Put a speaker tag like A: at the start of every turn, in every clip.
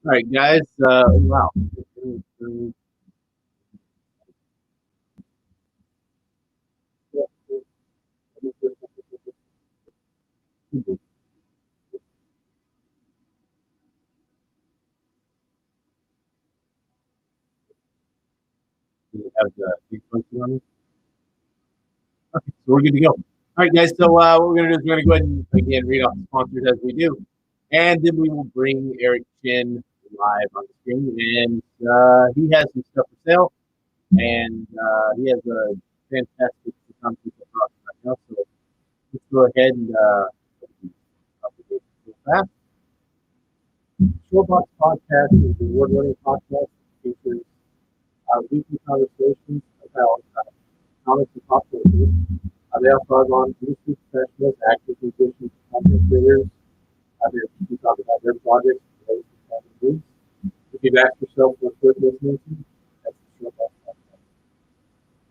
A: right, guys. Wow. We have the big function on it. Okay, so we're good to go. All right, guys. So what we're gonna do is we're gonna go ahead and again read off the sponsors as we do, and then we will bring Eric Chen live on the screen, and he has some stuff for sale, and he has a fantastic company for us right now. So let's go ahead and fast. Showbox Podcast is the award-winning podcast that features weekly conversations about comics and pop culture. They also have on industry professionals, actors, musicians, content creators. They talk about their projects, and news. If you've asked yourself what good listening to, that's the Showbox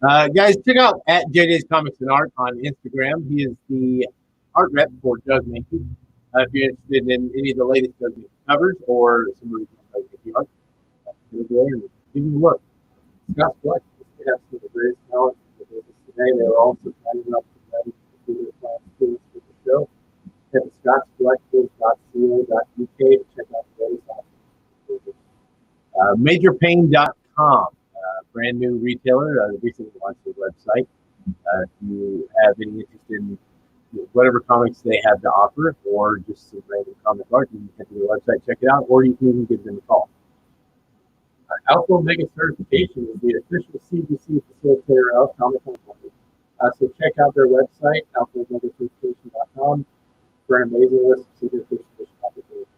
A: Podcast. Guys, check out at JJ's Comics and Art on Instagram. He is the art rep for Doug Mankey. If you're interested in any of the latest Doug Mankey covers or some of the art, go there and give him a look. Scott's Black has some of the greatest talent in the business today. They were also kind enough to do their plans for the show. Head to scottscollectibles.co.uk to check out the latest options. Majorpain.com, brand new retailer, recently launched their website. If you have any interest in whatever comics they have to offer, or just some random comic art, you can head to their website, check it out, or you can even give them a call. Alpha Omega Certification is the official CBC facilitator of Comic Con. So check out their website, alphaomegacertification.com, for an amazing list of certification opportunities.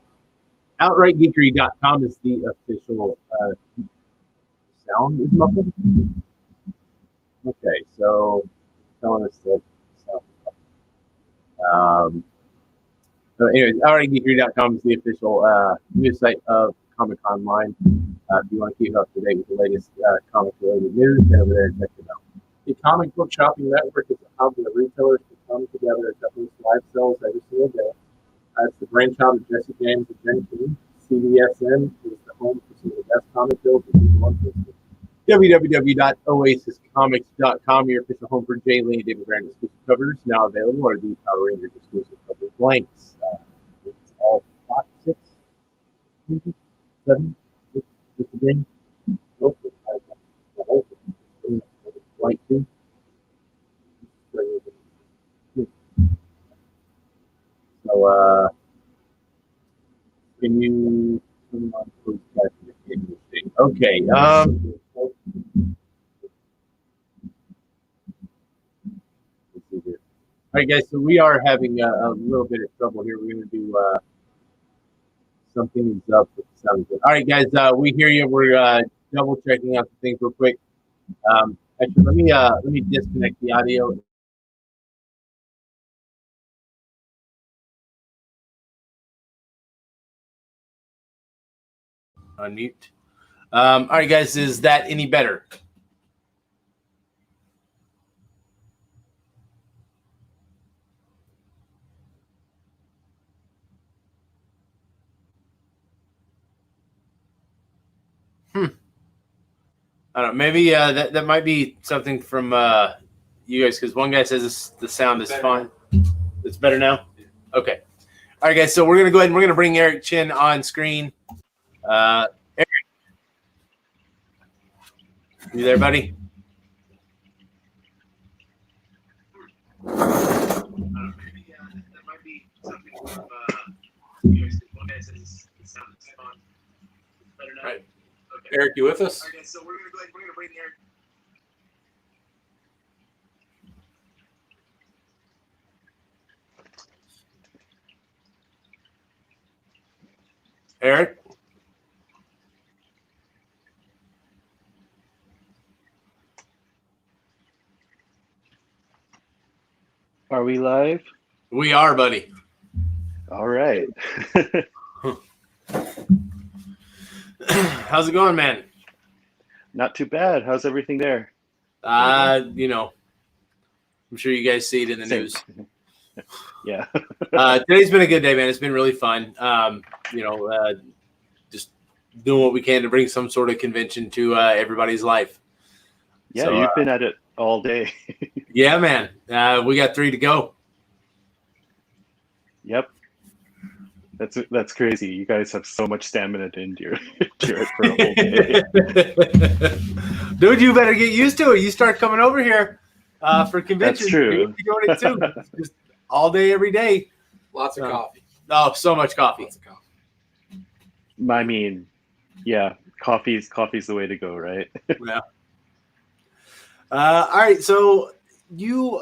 A: OutrightGeekery.com is the official sound is muffled. Okay, so telling us that sound is muffled. So anyways, OutrightGeekery.com is the official news site of Comic Conline. If you want to keep up to date with the latest comic-related news, head over there and check it out. The Comic Book Shopping Network is a hub where retailers can come together to host live sales every single day. It's the brainchild of Jesse James and Jen King. CDSN is the home for some of the best comic builds and people on Facebook. www.oasiscomics.com, your official home for Jay Lee and David Grant exclusive covers, now available, are the Power Rangers exclusive cover blanks. It's all 5, 6, 7. Again, nope, white too. So, can you turn on close back to the thing? Okay. Let's see here. All right, guys. So we are having a little bit of trouble here. We're going to do something is up with the sound. All right, guys. We hear you. We're double checking out the things real quick. Actually, let me disconnect the audio. Unmute. All right, guys. Is that any better? I don't know. Maybe that might be something from you guys, because one guy says the sound is fine. It's better now? Okay. All right, guys. So we're going to go ahead and we're going to bring Eric Chen on screen. Eric. You there, buddy? That might be something from you guys, because one guy says the sound is fine. It's better now? Right. Okay.
B: Eric, you with us?
A: Okay, so we're going to go ahead and we're going to bring Eric. Eric?
C: Are we live?
A: We are, buddy.
C: All right.
A: How's it going, man?
C: Not too bad. How's everything there?
A: You know, I'm sure you guys see it in the news.
C: Yeah.
A: Today's been a good day, man. It's been really fun. Just
B: doing what we can to bring some sort of convention to everybody's life.
C: Yeah,
B: So,
C: you've been at it all day.
B: Yeah, man. We got 3 to go.
C: Yep. That's crazy. You guys have so much stamina to endure it for a whole day.
B: Dude, you better get used to it. You start coming over here for conventions.
C: That's true.
B: You're doing it too. Just all day, every day.
D: Lots of coffee.
B: Oh, so much coffee.
D: Lots of coffee.
C: I mean, yeah, coffee's the way to go, right?
B: Yeah. All right, so you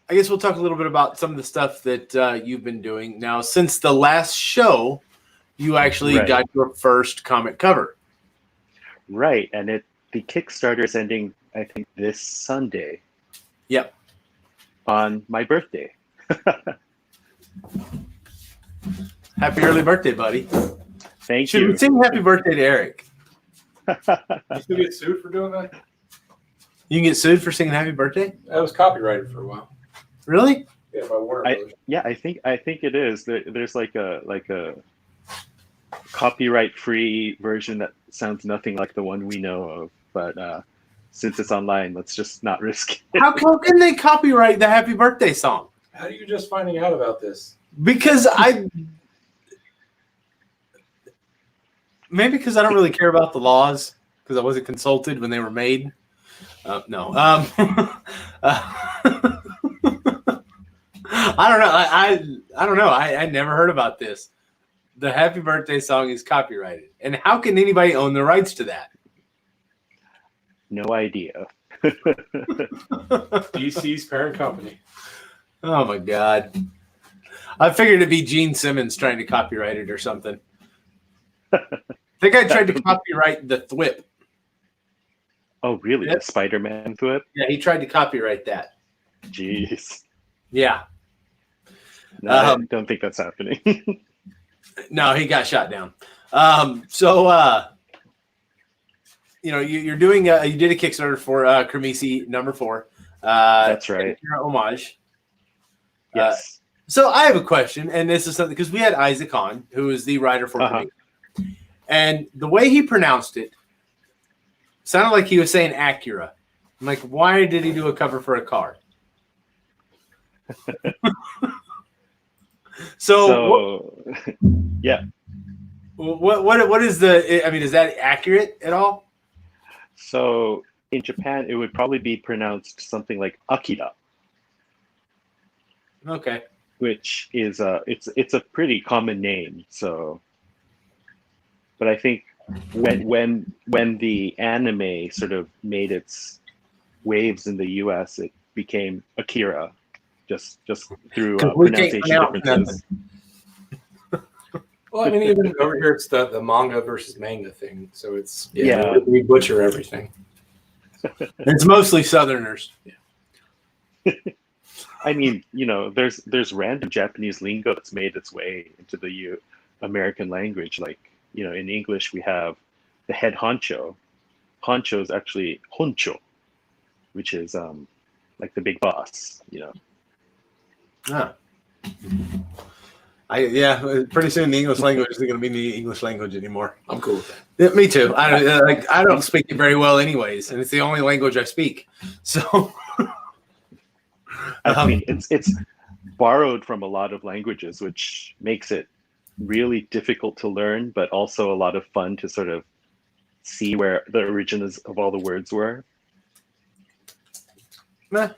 B: I guess we'll talk a little bit about some of the stuff that you've been doing. Now, since the last show, you actually
C: Right.
B: got your first comic cover.
C: Right, and the Kickstarter is ending, I think, this Sunday.
B: Yep.
C: On my birthday.
B: Happy early birthday, buddy.
C: Thank
B: Should
C: you.
B: we sing happy birthday to Eric?
D: You still get sued for doing that?
B: You can get sued for singing happy birthday?
D: That was copyrighted for a while.
B: Really?
D: Yeah, by Warner Brothers.
C: Yeah, I think it is. There's like a copyright-free version that sounds nothing like the one we know of. But since it's online, let's just not risk it.
B: How can they copyright the happy birthday song?
D: How are you just finding out about this?
B: Because maybe because I don't really care about the laws because I wasn't consulted when they were made. No. I don't know. I don't know. I never heard about this. The happy birthday song is copyrighted. And how can anybody own the rights to that?
C: No idea.
D: DC's parent company.
B: Oh my God. I figured it'd be Gene Simmons trying to copyright it or something. I think I tried to copyright the Thwip.
C: Oh, really?
B: Yep.
C: The Spider-Man thwip?
B: Yeah, he tried to copyright that.
C: Jeez.
B: Yeah.
C: No, I don't think that's happening.
B: No, he got shot down. You're doing you did a Kickstarter for Kermesi #4.
C: That's right.
B: Homage.
C: Yes.
B: So I have a question, and this is something because we had Isaac on, who is the writer for Kermesi, and the way he pronounced it sounded like he was saying Acura. I'm like, why did he do a cover for a car? So
C: yeah.
B: What is the? I mean, is that accurate at all?
C: So in Japan, it would probably be pronounced something like Akira,
B: Okay.
C: which is it's a pretty common name. So, but I think when the anime sort of made its waves in the U.S., it became Akira, just through
B: We can't
C: pronunciation
B: pronounce
C: differences.
D: Well, I mean, even over here, it's the manga versus manga thing. So it's
C: Yeah.
D: we butcher everything.
B: It's mostly Southerners.
C: I mean, there's random Japanese lingo that's made its way into the American language. Like, in English we have the head honcho. Honcho is actually honcho, which is like the big boss.
B: Ah. Pretty soon the English language isn't going to be the English language anymore.
D: I'm cool with that.
B: Yeah, me too. I don't speak it very well, anyways, and it's the only language I speak. So,
C: I mean, it's borrowed from a lot of languages, which makes it really difficult to learn, but also a lot of fun to sort of see where the origins of all the words were.
B: I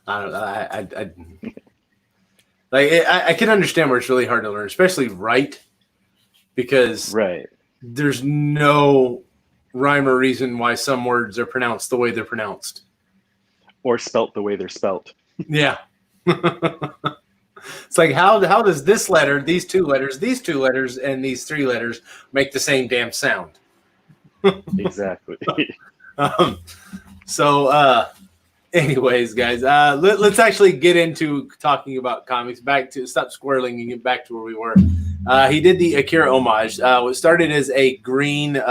B: don't know. I can understand where it's really hard to learn, especially write, because
C: Right.
B: there's no rhyme or reason why some words are pronounced the way they're pronounced.
C: Or spelt the way they're spelt.
B: Yeah. It's like, how does this letter, these two letters, and these 3 letters make the same damn sound?
C: Exactly.
B: Anyways, guys, let's actually get into talking about comics. Stop squirreling and get back to where we were. He did the Akira homage. What started as a green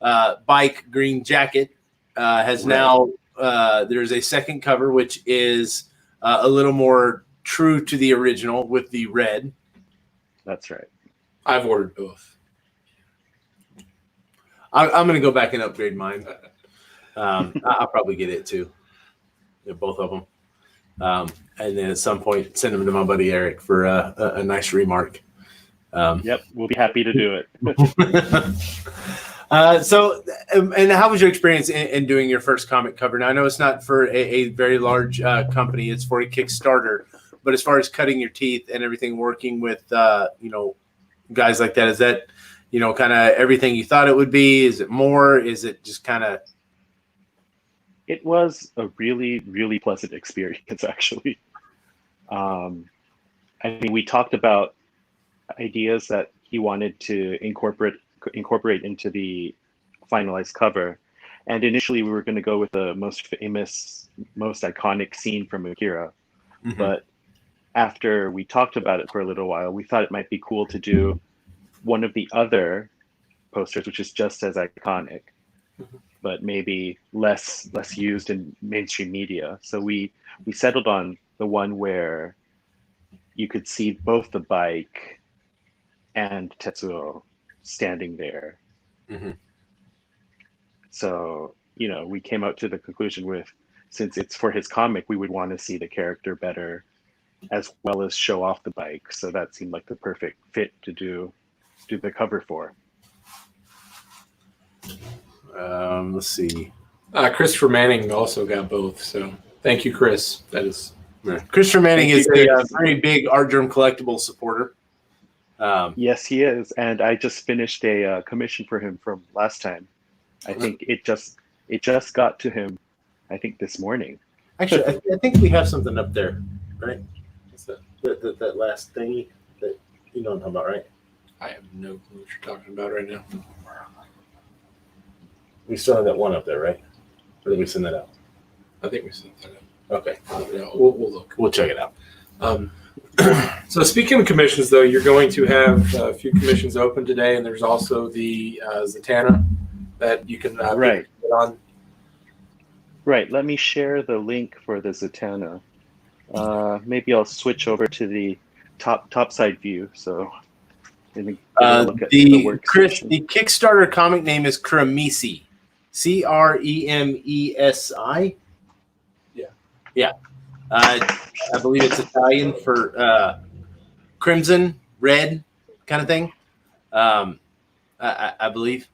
B: bike, green jacket, has now there's a second cover which is a little more true to the original with the red.
C: That's right.
D: I've ordered both.
B: I'm going to go back and upgrade mine. I'll probably get it too. Yeah, both of them. And then at some point, send them to my buddy Eric for a nice remark.
C: Yep, we'll be happy to do it.
B: So, and how was your experience in doing your first comic cover? Now, I know it's not for a very large company; it's for a Kickstarter. But as far as cutting your teeth and everything, working with guys like that, is that kind of everything you thought it would be? Is it more? Is it just kind of?
C: It was a really, really pleasant experience, actually. I mean, we talked about ideas that he wanted to incorporate into the finalized cover, and initially we were going to go with the most famous, most iconic scene from Akira.
B: Mm-hmm.
C: But after we talked about it for a little while, we thought it might be cool to do one of the other posters, which is just as iconic, but maybe less used in mainstream media. So we settled on the one where you could see both the bike and Tetsuo standing there.
B: Mm-hmm.
C: So, we came out to the conclusion since it's for his comic, we would want to see the character better as well as show off the bike. So that seemed like the perfect fit to do the cover for.
B: Let's see.
D: Christopher Manning also got both. So thank you, Chris. That is.
B: Christopher Manning is
D: Thank you,
B: a very big Art Germ Collectibles supporter.
C: Yes, he is, and I just finished a commission for him from last time. I think it just got to him. I think this morning.
B: Actually, I think we have something up there, right? What's that? That last thingy that you know what I'm talking about, right?
D: I have no clue what you're talking about right now.
B: We still have that one up there, right? Or did we send that out?
D: I think we sent that
B: Okay,
D: out. Yeah, we'll look.
B: we'll check it out.
D: So speaking of commissions, though, you're going to have a few commissions open today, and there's also the Zatanna that you can
C: Right.
D: get on.
C: Right. Let me share the link for the Zatanna. Maybe I'll switch over to the top side view. So look at
B: The
C: workstation.
B: Kickstarter comic name is Cremisi, Cremesi. Yeah. I believe it's Italian for crimson, red kind of thing. I believe.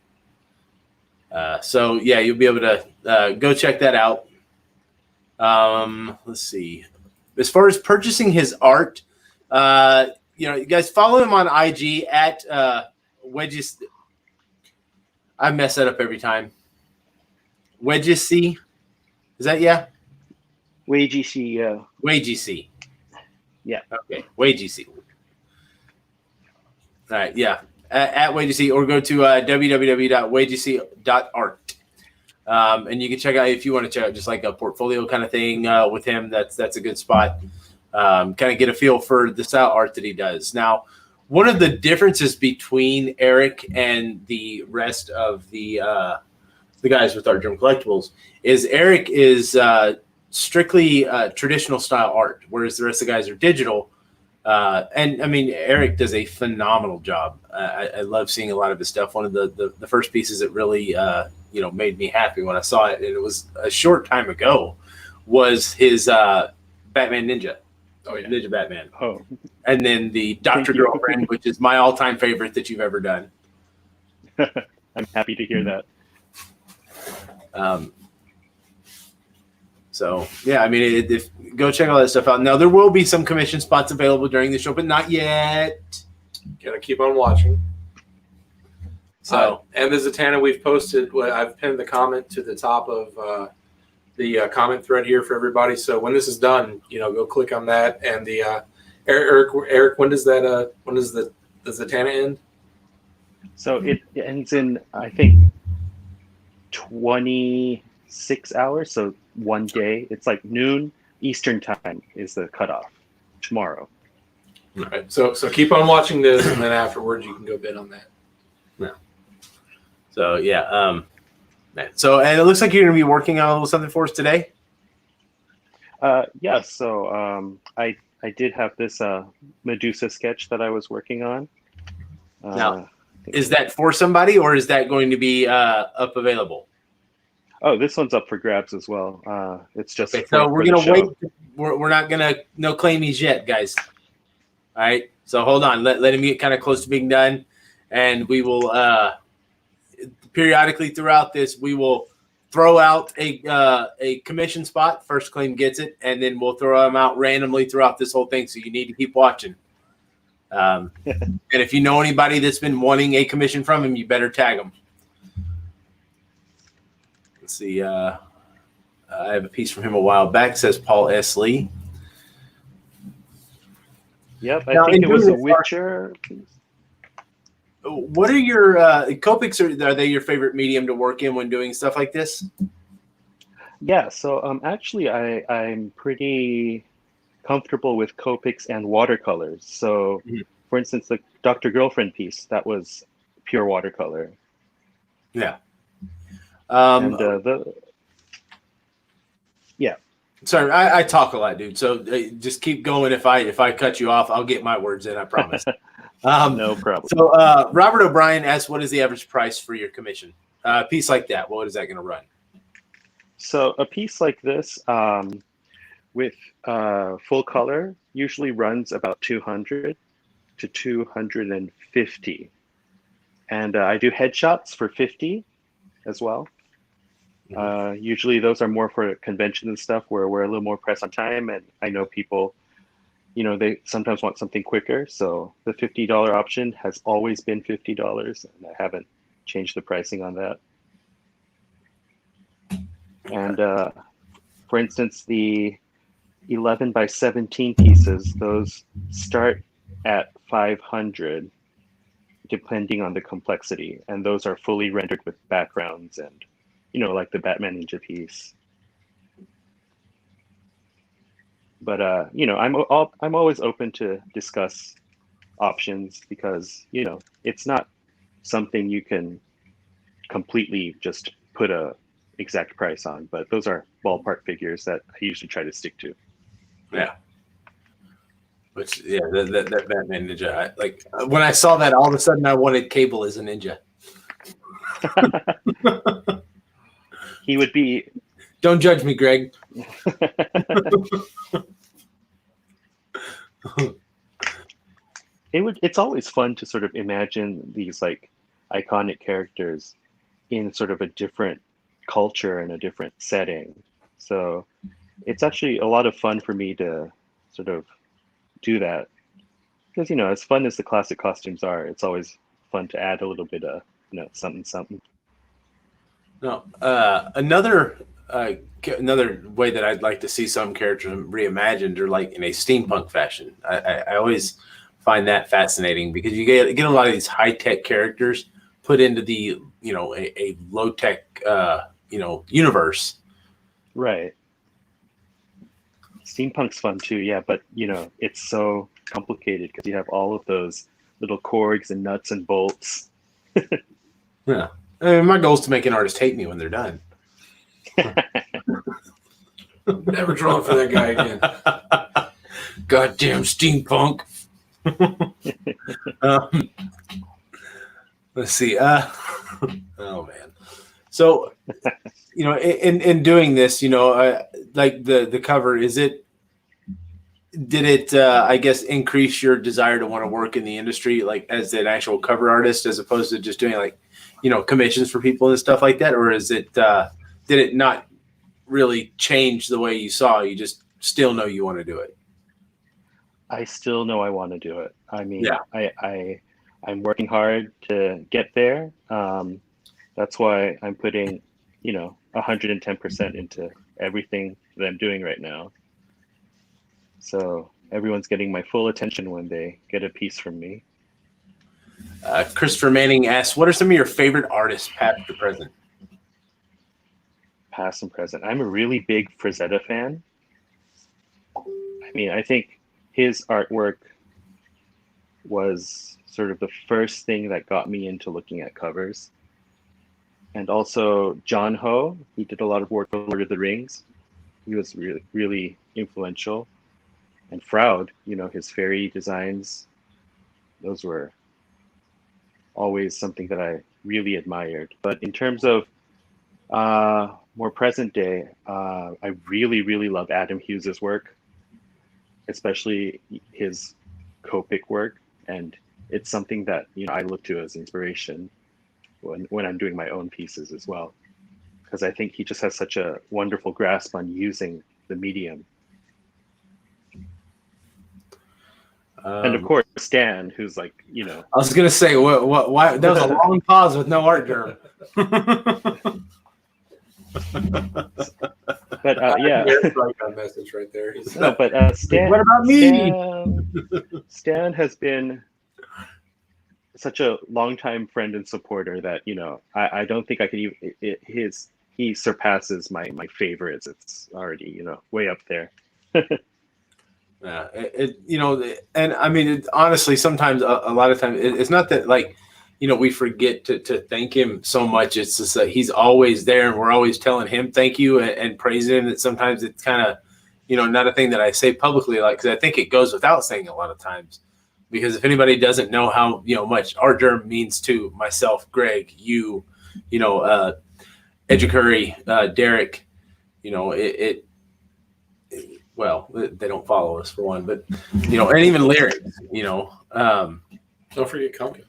B: So yeah, you'll be able to go check that out. Let's see. As far as purchasing his art, you guys follow him on IG at WeijiC. I mess that up every time. WeijiC. Is that
C: WeijiC.
B: WeijiC.
C: Yeah.
B: Okay. WeijiC. All right. Yeah. At WeijiC, or go to www.weijic.art. And you can check out, if you want to check out just like a portfolio kind of thing with him. That's a good spot. Kind of get a feel for the style art that he does. Now, one of the differences between Eric and the rest of the guys with Art Germ Collectibles is Eric is strictly traditional style art, whereas the rest of the guys are digital. And I mean, Eric does a phenomenal job. I love seeing a lot of his stuff. One of the first pieces that really made me happy when I saw it, and it was a short time ago, was his Batman Ninja.
D: Oh yeah,
B: Ninja Batman.
C: Oh,
B: And then the Dr. Girlfriend, which is my all-time favorite that you've ever done.
C: I'm happy to hear that.
B: So yeah, I mean, go check all that stuff out. Now there will be some commission spots available during the show, but not yet.
D: gotta keep on watching.
B: So
D: and the Zatanna we've posted. I've pinned the comment to the top of the comment thread here for everybody. So when this is done, go click on that. And the Eric, when does the Zatanna end?
C: So it ends in, I think, 26 hours. So one day. It's like noon Eastern time is the cutoff tomorrow.
D: All right. So keep on watching this, and then afterwards you can go bid on that.
B: So yeah, so and it looks like you're going to be working on a little something for us today.
C: Yeah. So I did have this Medusa sketch that I was working on.
B: Now, Is that for somebody, or is that going to be up available?
C: Oh, this one's up for grabs as well. It's just
B: Okay, so we're
C: the
B: gonna
C: show.
B: wait. We're not gonna no claimies yet, guys. All right. So hold on. Let him get kind of close to being done, and we will periodically throughout this we will throw out a commission spot. First claim gets it, and then we'll throw them out randomly throughout this whole thing. So you need to keep watching. And if you know anybody that's been wanting a commission from him, you better tag them. Let's see. I have a piece from him a while back. Says Paul S. Lee.
C: Yep, I
B: Now,
C: think it was a
B: this,
C: Witcher.
B: what are your Copics? Are they your favorite medium to work in when doing stuff like this?
C: Yeah, so actually I'm pretty comfortable with Copics and watercolors. So for instance, the Dr. Girlfriend piece, that was pure watercolor.
B: Yeah.
C: And yeah.
B: Sorry, I talk a lot, dude. So just keep going. If I cut you off, I'll get my words in. I promise.
C: No problem.
B: So Robert O'Brien asked, "What is the average price for your commission? A piece like that, what is that going to run?"
C: So a piece like this with full color usually runs about 200 to 250. And I do headshots for 50 as well. Usually those are more for convention and stuff where we're a little more pressed on time. And I know people, they sometimes want something quicker. So the $50 option has always been $50, and I haven't changed the pricing on that. And for instance, the 11 by 17 pieces, those start at 500, depending on the complexity. And those are fully rendered with backgrounds and, like the Batman Ninja piece. But, I'm always open to discuss options because, it's not something you can completely just put a exact price on, but those are ballpark figures that I usually try to stick to.
B: Yeah. Which that Batman Ninja, when I saw that, all of a sudden I wanted Cable as a ninja.
C: He would be.
B: Don't judge me, Greg.
C: It's always fun to sort of imagine these like iconic characters in sort of a different culture and a different setting. So it's actually a lot of fun for me to sort of do that because as fun as the classic costumes are, it's always fun to add a little bit of something.
B: No, another way that I'd like to see some characters reimagined are like in a steampunk fashion. I always find that fascinating because you get a lot of these high tech characters put into the a low tech universe.
C: Right. Steampunk's fun too, yeah, but it's so complicated because you have all of those little cogs and nuts and bolts.
B: Yeah. I mean, my goal is to make an artist hate me when they're done.
D: Never drawing for that guy again.
B: Goddamn steampunk. Let's see. Oh man. So, in doing this, like the cover, did it I guess increase your desire to want to work in the industry, like as an actual cover artist, as opposed to just doing like, commissions for people and stuff like that? Or is it, did it not really change the way you saw? You just still know you want to do it?
C: I still know I want to do it. I mean,
B: yeah.
C: I'm working hard to get there. That's why I'm putting, 110% into everything that I'm doing right now. So everyone's getting my full attention when they get a piece from me.
B: Christopher Manning asks, what are some of your favorite artists, past or present?
C: Past and present. I'm a really big Frazetta fan. I mean, I think his artwork was sort of the first thing that got me into looking at covers. And also John Ho, he did a lot of work for Lord of the Rings. He was really, really influential. And Froud, his fairy designs, those were always something that I really admired. But in terms of more present day, I really, really love Adam Hughes's work, especially his Copic work, and it's something that I look to as inspiration when I'm doing my own pieces as well, because I think he just has such a wonderful grasp on using the medium. And of course, Stan, who's like,
B: I was gonna say, why? That was a long pause with no art germ.
C: But yeah,
D: Right on message right there.
C: no, but Stan.
B: What about me?
C: Stan has been such a longtime friend and supporter that I don't think I could even. He surpasses my favorites. It's already way up there.
B: Yeah, and I mean, honestly, sometimes a lot of times it's not that like, we forget to thank him so much. It's just that he's always there, and we're always telling him thank you and praising him. That sometimes it's kind of, not a thing that I say publicly, like, because I think it goes without saying a lot of times. Because if anybody doesn't know how much art germ means to myself, Greg, you, Edgecurry, Derek, well, they don't follow us for one, but and even lyrics,
D: Don't forget Kunka.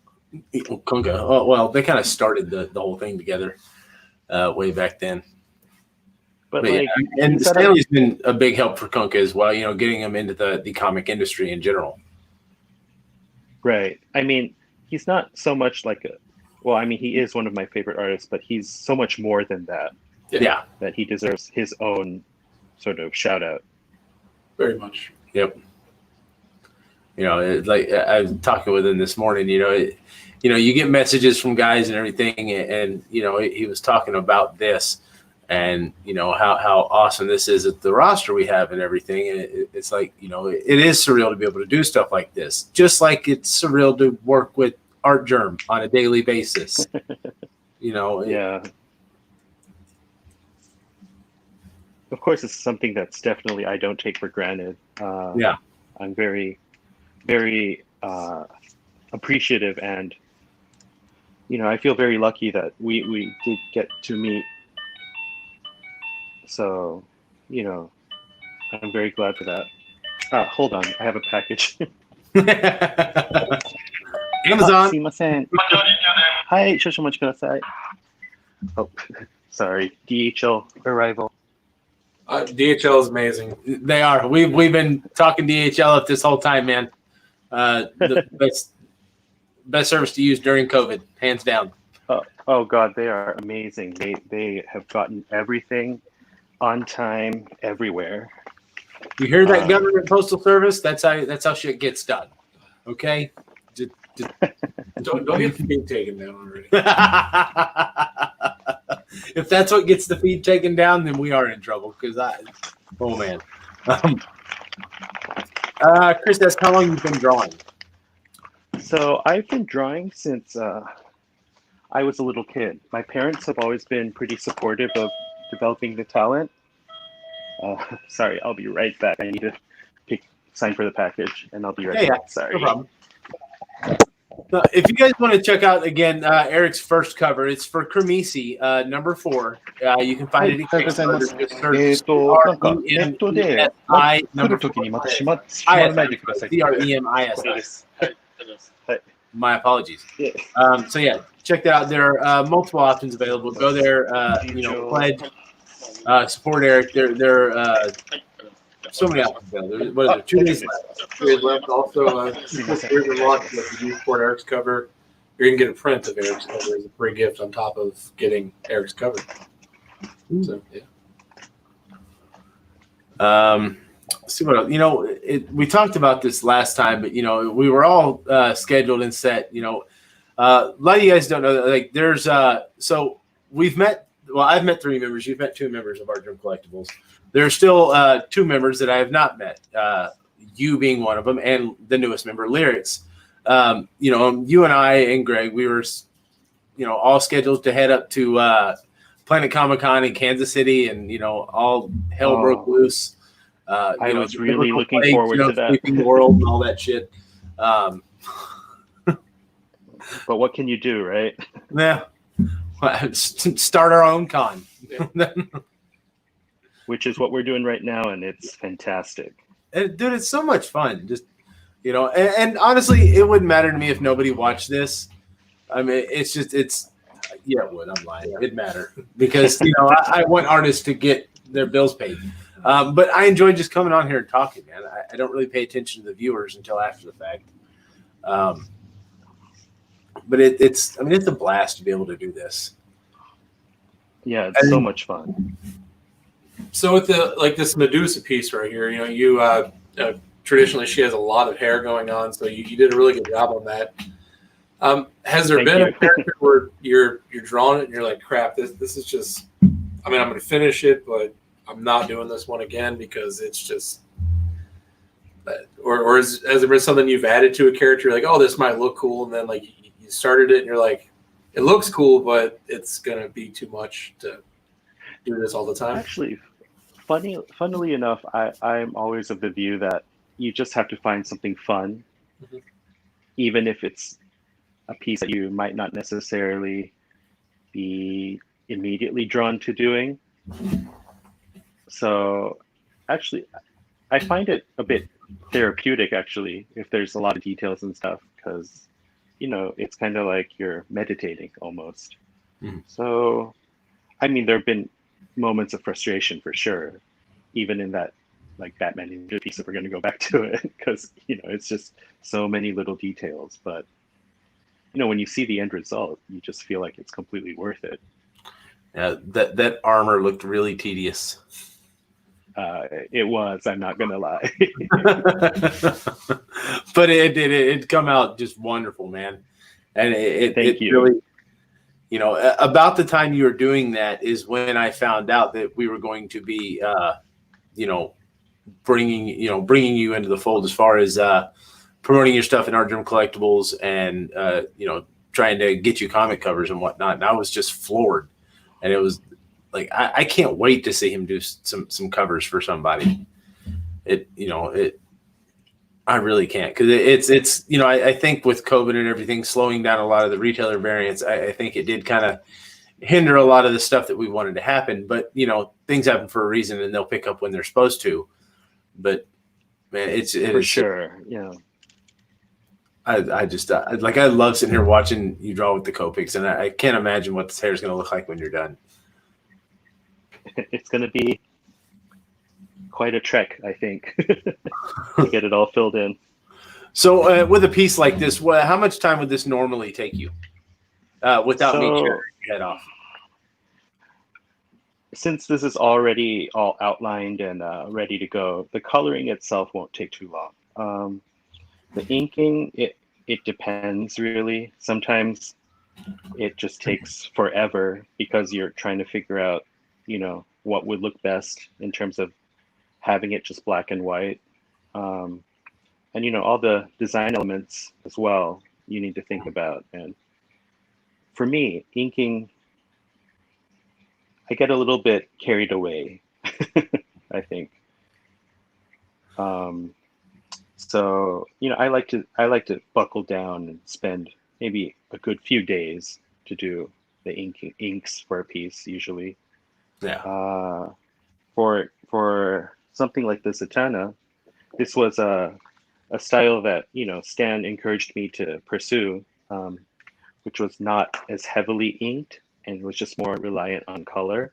B: Kunka. Oh, well, they kind of started the whole thing together way back then.
C: But
B: yeah, and Stanley's been a big help for Kunka as well. Getting him into the comic industry in general.
C: Right. I mean, he's not so much like he is one of my favorite artists, but he's so much more than that.
B: Yeah.
C: That he deserves his own sort of shout out.
D: Very much.
B: Yep. Like I was talking with him this morning, you get messages from guys and everything. And he was talking about this and, how awesome this is at the roster we have and everything. And it's like, it is surreal to be able to do stuff like this, just like it's surreal to work with Art Germ on a daily basis.
C: Yeah. Of course, it's something that's definitely I don't take for granted.
B: Yeah.
C: I'm very, very appreciative, and I feel very lucky that we did get to meet. So, I'm very glad for that. Hold on, I have a package.
B: Amazon.
C: すいません。はい、少々お待ちください。Oh, sorry. DHL arrival.
D: DHL is amazing.
B: They are. We've been talking DHL up this whole time, man. The best service to use during COVID, hands down.
C: Oh God, they are amazing. They have gotten everything on time everywhere.
B: You hear that, government postal service? That's how shit gets done. Okay.
D: Don't get the feed taken down already.
B: If that's what gets the feed taken down, then we are in trouble. Oh man. Chris, that's how long you've been drawing?
C: So I've been drawing since I was a little kid. My parents have always been pretty supportive of developing the talent. Sorry, I'll be right back. I need to sign for the package, and I'll be right back. Sorry.
B: No problem. So if you guys want to check out again Eric's first cover, it's for Kremisi, number 4. You can find it at Kickstarter. Just search REMISI number 4. CREMISS. My apologies. So yeah, check that out. There are multiple options available. Go there, pledge, support Eric. There so many options available. What is it? 2 days left.
D: 2 days left. Also, here's a launch. If you support Eric's cover, you're gonna get a print of Eric's cover as a free gift on top of getting Eric's cover. So yeah.
B: Let's see what else. We talked about this last time, but we were all scheduled and set. A lot of you guys don't know that. Like, there's so we've met. Well, I've met 3 members. You've met 2 members of Art Germ Collectibles. There are still 2 members that I have not met. You being one of them, and the newest member, Lyrics. You and I and Greg, we were, all scheduled to head up to Planet Comic-Con in Kansas City, and all hell broke loose.
C: I was really looking forward to that.
B: Sweeping the world and all that shit.
C: But what can you do, right?
B: Yeah. Start our own con.
C: Which is what we're doing right now, and it's fantastic.
B: Dude, it's so much fun. Just, and honestly, it wouldn't matter to me if nobody watched this. I mean, yeah, it would. I'm lying. It'd matter because, I want artists to get their bills paid. But I enjoy just coming on here and talking, man. I don't really pay attention to the viewers until after the fact. But it's a blast to be able to do this.
C: Yeah, it's so much fun.
D: So with this Medusa piece right here, you traditionally she has a lot of hair going on, so you did a really good job on that. Has there been a character where you're drawing it and you're like, crap, this is just, I'm going to finish it, but I'm not doing this one again because it's just, or has there been something you've added to a character, like, oh, this might look cool, and then like you started it and you're like, it looks cool, but it's going to be too much to do this all the time?
C: Actually, funnily enough, I'm always of the view that you just have to find something fun, even if it's a piece that you might not necessarily be immediately drawn to doing. So actually, I find it a bit therapeutic, actually, if there's a lot of details and stuff, because, it's kind of like you're meditating almost. So, there have been moments of frustration for sure, even in that like Batman Ninja piece, if we're going to go back to it, because it's just so many little details. But when you see the end result, you just feel like it's completely worth it.
B: Yeah, that armor looked really tedious.
C: It was. I'm not going to lie.
B: But it come out just wonderful, man. And
C: Thank you.
B: Really, about the time you were doing that is when I found out that we were going to be, bringing you into the fold as far as promoting your stuff in Art Germ Collectibles and trying to get you comic covers and whatnot. And I was just floored, and it was like I can't wait to see him do some covers for somebody. I really can't, because it's I think with COVID and everything slowing down a lot of the retailer variants, I think it did kind of hinder a lot of the stuff that we wanted to happen. But things happen for a reason, and they'll pick up when they're supposed to. But man, it
C: for
B: is
C: sure. Yeah.
B: I just I love sitting here watching you draw with the Copics, and I can't imagine what this hair is going to look like when you're done.
C: It's going to be quite a trek, I think, to get it all filled in.
B: So with a piece like this, how much time would this normally take you without me tearing your head off?
C: Since this is already all outlined and ready to go, the coloring itself won't take too long. The inking, it depends really. Sometimes it just takes forever because you're trying to figure out, what would look best in terms of having it just black and white. And, all the design elements as well, you need to think about. And for me, inking, I get a little bit carried away, I think. So, I like to buckle down and spend maybe a good few days to do the inks for a piece usually.
B: Yeah.
C: For something like the Zatanna, this was a style that, Stan encouraged me to pursue, which was not as heavily inked and was just more reliant on color.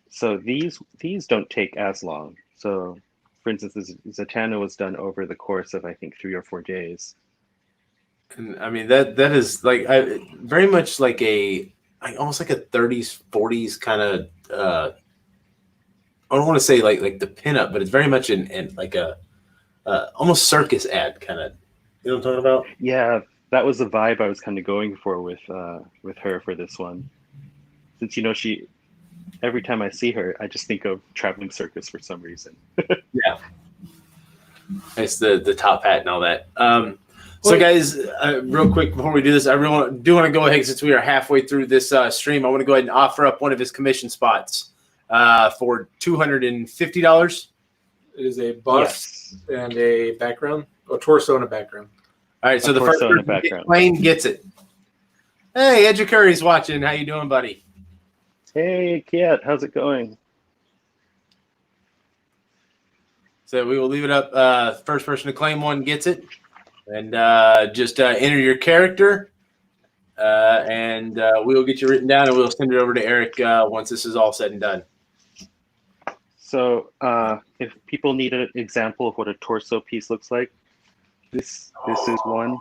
C: So these don't take as long. So, for instance, the Zatanna was done over the course of, I think, 3 or 4 days.
B: And that is very much like almost like a 30s, 40s kind of. I don't want to say like the pinup, but it's very much in like a almost circus ad kind of. You know what I'm talking about?
C: Yeah, that was the vibe I was kind of going for with her for this one. Since she, every time I see her, I just think of traveling circus for some reason.
B: Yeah, it's the top hat and all that. So guys, real quick before we do this, I really do want to go ahead, since we are halfway through this stream. I want to go ahead and offer up one of his commission spots for $250.
D: It is a bust and a background, a torso and a background.
B: All right, so the first
C: torso in the
B: person
C: background.
B: Wayne gets it. Hey, Edgecurry's watching. How you doing, buddy?
C: Hey, Kiet, how's it going?
B: So we will leave it up. First person to claim one gets it. And just enter your character. And we will get you written down, and we'll send it over to Eric once this is all said and done.
C: So if people need an example of what a torso piece looks like, this is one.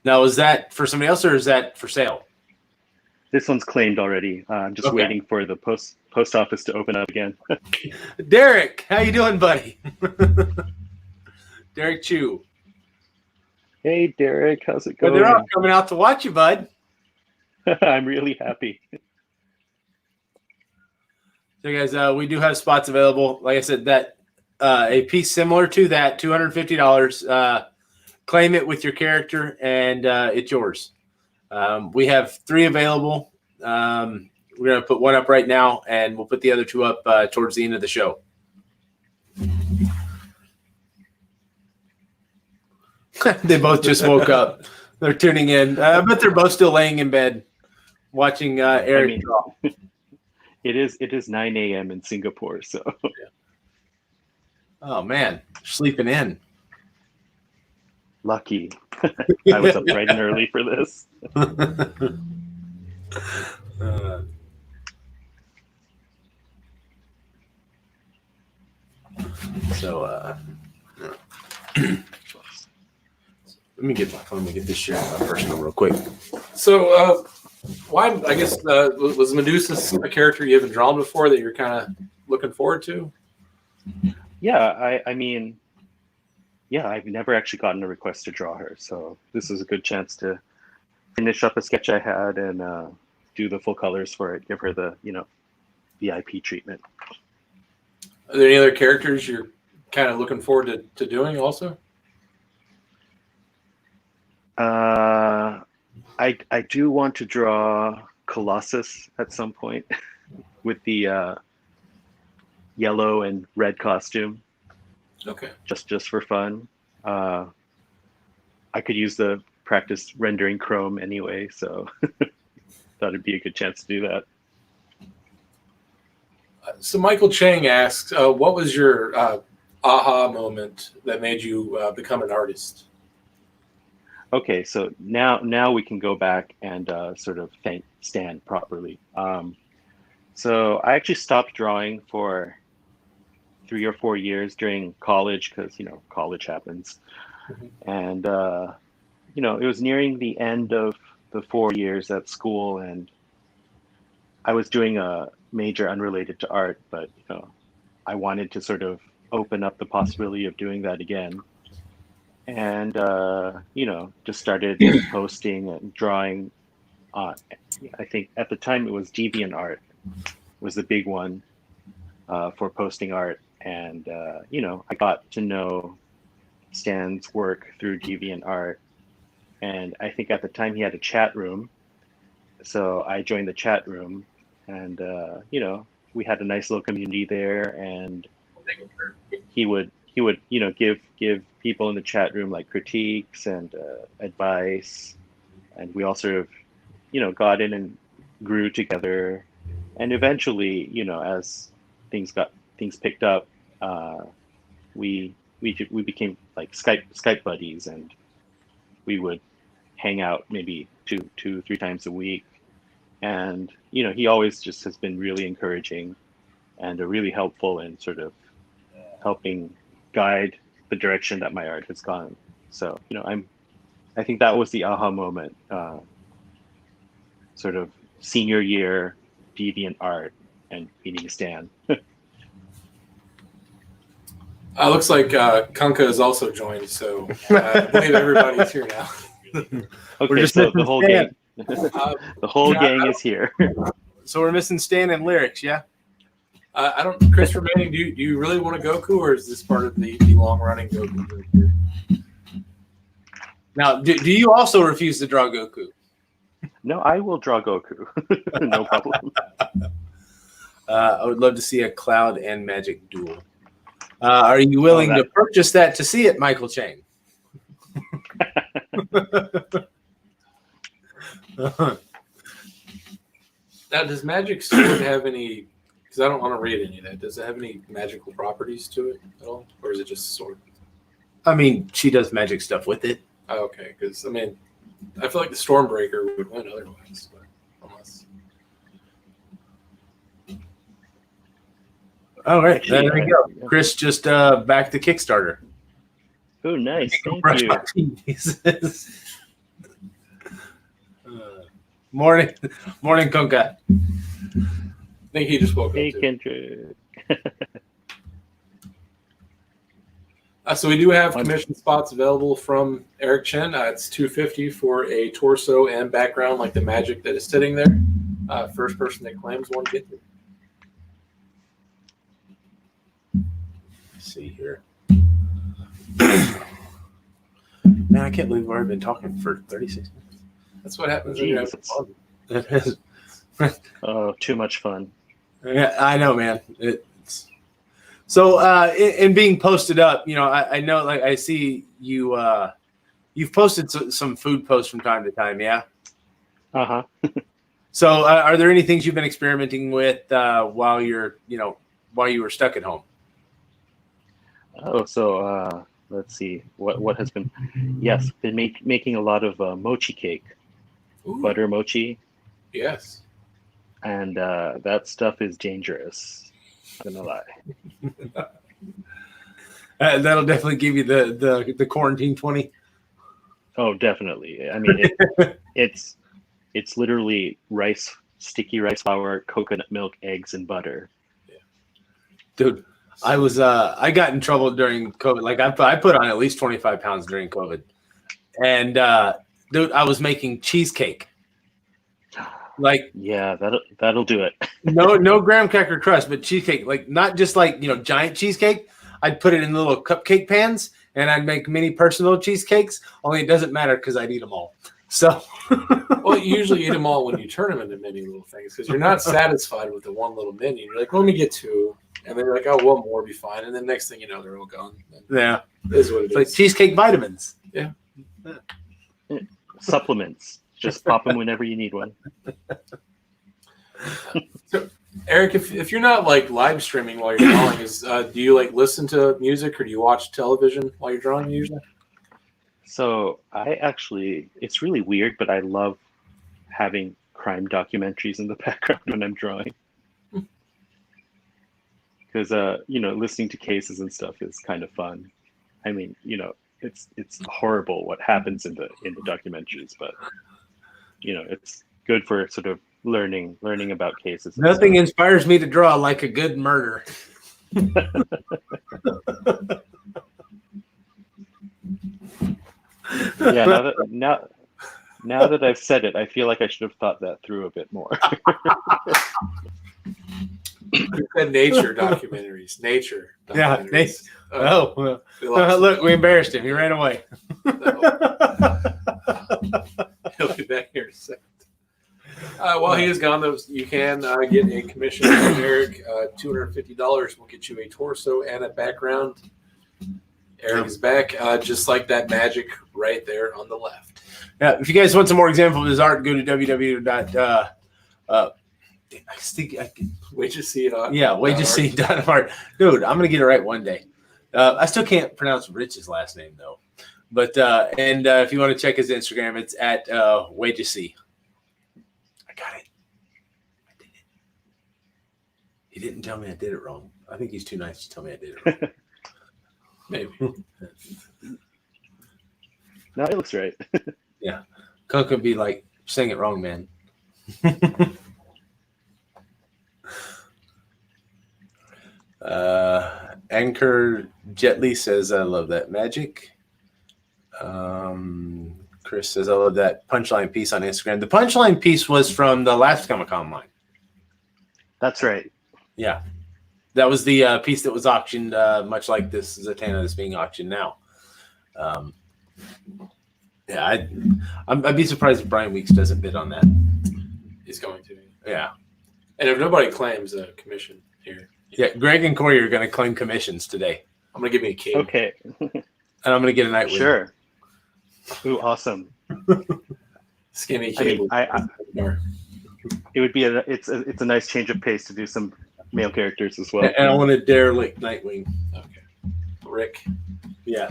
B: Now, is that for somebody else, or is that for sale?
C: This one's claimed already. I'm just
B: Okay.
C: waiting for the post office to open up again.
B: Derek, how you doing, buddy? Derek Chu.
C: Hey, Derek, how's it
B: Well,
C: going?
B: they're all coming out to watch you, bud.
C: I'm really happy.
B: So, guys, we do have spots available. Like I said, that a piece similar to that, $250. Claim it with your character, and it's yours. We have 3 available. We're going to put one up right now, and we'll put the other 2 up towards the end of the show. They both just woke up. They're tuning in. I bet they're both still laying in bed watching Eric draw.
C: It is 9 a.m. in Singapore, so.
B: Oh, man. Sleeping in.
C: Lucky. I was up bright and early for this.
B: Let me get my phone. Let me get this shit personal real quick.
D: So, why? I guess was Medusa a character you haven't drawn before that you're kind of looking forward to?
C: Yeah, I mean, yeah, I've never actually gotten a request to draw her, so this is a good chance to finish up a sketch I had and do the full colors for it. Give her the VIP treatment.
D: Are there any other characters you're kind of looking forward to doing also?
C: I do want to draw Colossus at some point with the yellow and red costume.
D: Okay.
C: Just for fun. I could use the practice rendering chrome anyway, so thought it'd be a good chance to do that.
D: So Michael Chang asks, what was your aha moment that made you become an artist?
C: Okay, so now we can go back and sort of thank Stan properly. So I actually stopped drawing for 3 or 4 years during college because college happens, and it was nearing the end of the 4 years at school, and I was doing a major unrelated to art, but I wanted to sort of open up the possibility of doing that again. And just started posting and drawing. I think at the time it was DeviantArt was the big one for posting art, and I got to know Stan's work through DeviantArt, and I think at the time he had a chat room, so I joined the chat room, and we had a nice little community there, and he would give people in the chat room like critiques and advice, and we all sort of got in and grew together, and eventually as things picked up, we became like Skype buddies, and we would hang out maybe two 3 times a week, and he always just has been really encouraging and really helpful in sort of helping guide the direction that my art has gone. So I think that was the aha moment, sort of senior year DeviantArt and meeting Stan.
D: Looks like Kanka has also joined, so I believe everybody's here now.
C: Okay, so the whole gang, the whole gang is here.
B: So we're missing Stan and lyrics, yeah?
D: I don't, Christopher Manning, do you really want a Goku, or is this part of the long-running Goku group?
B: Now, do you also refuse to draw Goku?
C: No, I will draw Goku. No problem.
B: I would love to see a Cloud and Magic duel. Are you willing to purchase that to see it, Michael Chang?
D: Now, does Magic Sword have any? Because I don't want to read any of that. Does it have any magical properties to it at all, or is it just a sword?
B: I mean, she does magic stuff with it.
D: Oh, okay, because I mean, I feel like the Stormbreaker would win otherwise. But unless...
B: All right, there we go. Chris just backed the Kickstarter.
C: Oh, nice. Thank you.
B: Morning, Kunka.
D: I think he just woke
C: Hey,
D: up.
C: Kendrick.
D: So we do have commission spots available from Eric Chen. It's $250 for a torso and background, like the magic that is sitting there. First person that claims one gets it.
B: Let's see here. Man, I can't believe we've already been talking for 36 minutes.
D: That's what happens when you're having fun.
B: It is.
C: Oh, too much fun.
B: Yeah, I know, man. It's so in being posted up. You know, I know, like I see you. You've posted some food posts from time to time, yeah. So, are there any things you've been experimenting with while you were stuck at home?
C: Oh, so let's see what has been. Yes, been making a lot of mochi cake, butter mochi.
D: Yes.
C: And that stuff is dangerous. I'm not gonna lie.
B: That'll definitely give you the quarantine 20.
C: Oh, definitely. I mean, it's literally sticky rice flour, coconut milk, eggs, and butter.
D: Yeah.
B: Dude, I got in trouble during COVID. Like I put on at least 25 pounds during COVID, and dude, I was making cheesecake. Like,
C: yeah, that'll do it.
B: no graham cracker crust, but cheesecake. Like, not just like giant cheesecake. I'd put it in little cupcake pans, and I'd make mini personal cheesecakes. Only it doesn't matter because I'd eat them all. So,
D: well, you usually eat them all when you turn them into mini little things because you're not satisfied with the one little mini. You're like, let me get two, and then you're like, oh, one more will be fine. And then next thing you know, they're all gone.
B: Yeah,
D: it is what it is.
B: Like cheesecake vitamins.
D: Yeah,
C: supplements. Just pop them whenever you need one.
D: So, Eric, if you're not like live streaming while you're drawing, do you like listen to music or do you watch television while you're drawing usually?
C: So it's really weird, but I love having crime documentaries in the background when I'm drawing. Because listening to cases and stuff is kind of fun. I mean, it's horrible what happens in the documentaries, but it's good for sort of learning about cases.
B: Nothing inspires me to draw like a good murder.
C: Yeah, now that I've said it, I feel like I should have thought that through a bit more.
D: You said nature documentaries. Nature documentaries.
B: Yeah. Look, we embarrassed him. He ran away.
D: He'll be back here in a second. While he is gone, you can get a commission from Eric. $250 will get you a torso and a background. Eric is back, just like that magic right there on the left.
B: Yeah, if you guys want some more examples of his art, go to www. WeijiC.art. Dude, I'm gonna get it right one day. I still can't pronounce Rich's last name though. But if you want to check his Instagram, it's at WeijiC. I got it. I did it. He didn't tell me I did it wrong. I think he's too nice to tell me I did it wrong.
D: Maybe.
C: No, it looks right.
B: Yeah. Kunk would be like, saying it wrong, man. Anchor Jetly says, I love that magic. Chris says, I love that punchline piece on Instagram. The punchline piece was from the last Comic-Con line.
C: That's right.
B: Yeah. That was the piece that was auctioned, much like this Zatanna that's being auctioned now. Yeah, I'd be surprised if Brian Weeks doesn't bid on that.
D: He's going to.
B: Yeah.
D: And if nobody claims a commission here.
B: Yeah, Greg and Corey are going to claim commissions today.
D: I'm gonna give me a king.
C: Okay,
B: And I'm gonna get a Nightwing.
C: sure. Ooh, awesome.
D: Skinny
C: I
D: king.
C: mean, it would be it's a nice change of pace to do some male characters as well.
B: And I want a derelict Nightwing.
D: Okay. Rick.
B: Yeah.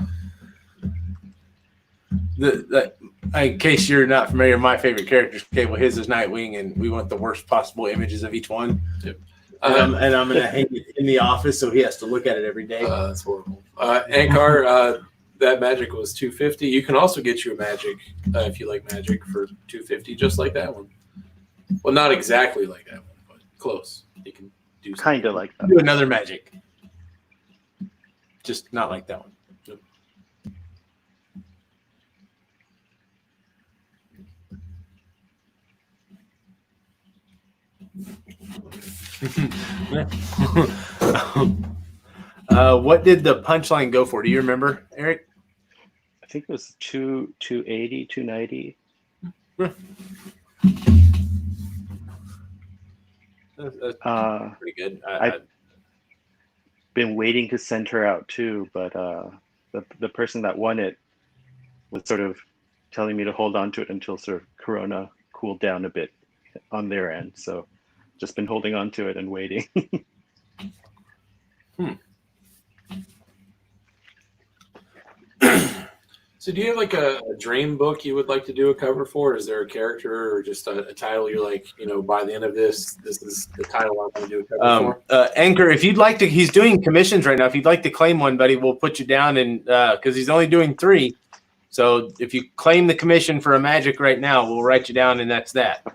B: In case you're not familiar, my favorite characters. Okay, well, his is Nightwing, and we want the worst possible images of each one.
D: Yep.
B: And I'm gonna hang it in the office so he has to look at it every day.
D: That's horrible. Ankar, that magic was $250. You can also get you a magic if you like magic for $250, just like that one. Well, not exactly like that one, but close. You can do
C: Kind of like that.
B: Do another magic, just not like that one. What did the punchline go for? Do you remember, Eric?
C: I think it was 280, 290.
B: That's pretty good.
C: I've been waiting to send her out too, but the person that won it was sort of telling me to hold on to it until sort of Corona cooled down a bit on their end. So just been holding on to it and waiting.
D: So do you have like a dream book you would like to do a cover for? Is there a character or just a title you're like, by the end of this is the title I want to do a cover for?
B: Anchor, if you'd like to, he's doing commissions right now. If you'd like to claim one, buddy, we'll put you down, and because he's only doing 3. So if you claim the commission for a magic right now, we'll write you down, and that's that.